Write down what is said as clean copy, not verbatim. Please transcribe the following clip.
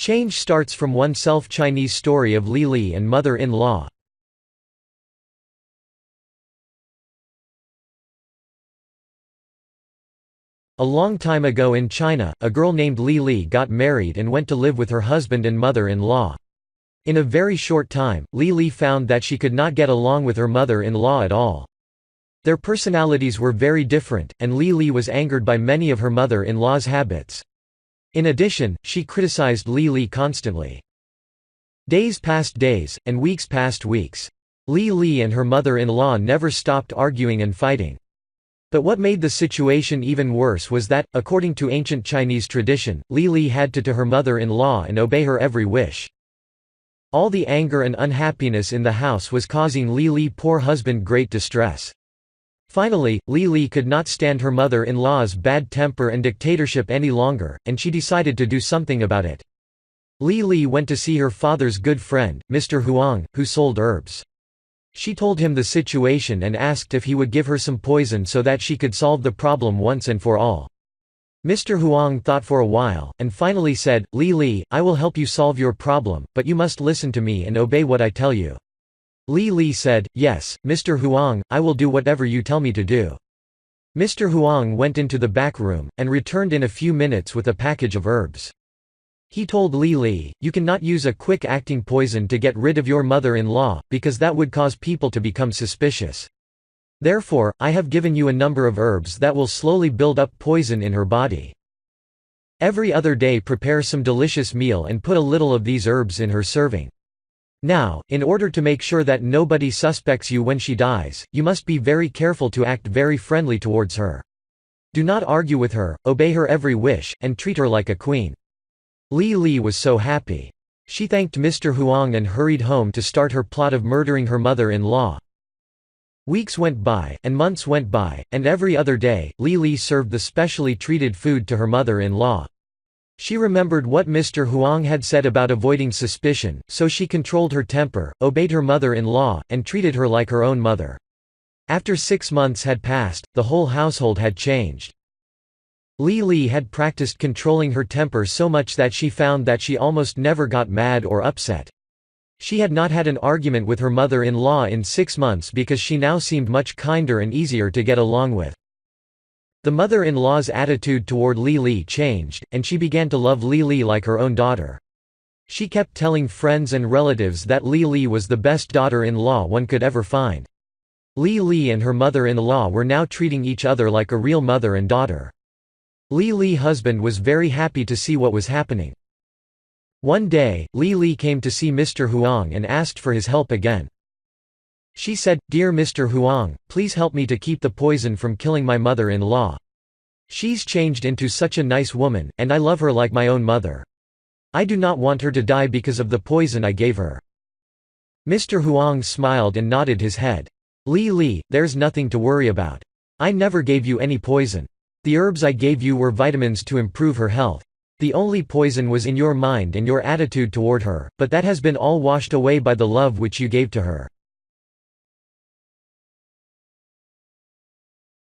Change starts from oneself. Chinese story of Li Li and mother-in-law. A long time ago in China, a girl named Li Li got married and went to live with her husband and mother-in-law. In a very short time, Li Li found that she could not get along with her mother-in-law at all. Their personalities were very different, and Li Li was angered by many of her mother-in-law's habits. In addition, she criticized Li Li constantly. Days passed days, and weeks passed weeks. Li Li and her mother-in-law never stopped arguing and fighting. But what made the situation even worse was that, according to ancient Chinese tradition, Li Li had to her mother-in-law and obey her every wish. All the anger and unhappiness in the house was causing Li Li's poor husband great distress. Finally, Li Li could not stand her mother-in-law's bad temper and dictatorship any longer, and she decided to do something about it. Li Li went to see her father's good friend, Mr. Huang, who sold herbs. She told him the situation and asked if he would give her some poison so that she could solve the problem once and for all. Mr. Huang thought for a while, and finally said, "Li Li, I will help you solve your problem, but you must listen to me and obey what I tell you." Li Li said, "Yes, Mr. Huang, I will do whatever you tell me to do." Mr. Huang went into the back room, and returned in a few minutes with a package of herbs. He told Li Li, "You cannot use a quick-acting poison to get rid of your mother-in-law, because that would cause people to become suspicious. Therefore, I have given you a number of herbs that will slowly build up poison in her body. Every other day prepare some delicious meal and put a little of these herbs in her serving. Now, in order to make sure that nobody suspects you when she dies, you must be very careful to act very friendly towards her. Do not argue with her, obey her every wish, and treat her like a queen." Li Li was so happy. She thanked Mr. Huang and hurried home to start her plot of murdering her mother-in-law. Weeks went by, and months went by, and every other day, Li Li served the specially treated food to her mother-in-law. She remembered what Mr. Huang had said about avoiding suspicion, so she controlled her temper, obeyed her mother-in-law, and treated her like her own mother. After 6 months had passed, the whole household had changed. Li Li had practiced controlling her temper so much that she found that she almost never got mad or upset. She had not had an argument with her mother-in-law in 6 months because she now seemed much kinder and easier to get along with. The mother-in-law's attitude toward Li Li changed, and she began to love Li Li like her own daughter. She kept telling friends and relatives that Li Li was the best daughter-in-law one could ever find. Li Li and her mother-in-law were now treating each other like a real mother and daughter. Li Li's husband was very happy to see what was happening. One day, Li Li came to see Mr. Huang and asked for his help again. She said, "Dear Mr. Huang, please help me to keep the poison from killing my mother-in-law. She's changed into such a nice woman, and I love her like my own mother. I do not want her to die because of the poison I gave her." Mr. Huang smiled and nodded his head. "Li Li, there's nothing to worry about. I never gave you any poison. The herbs I gave you were vitamins to improve her health. The only poison was in your mind and your attitude toward her, but that has been all washed away by the love which you gave to her.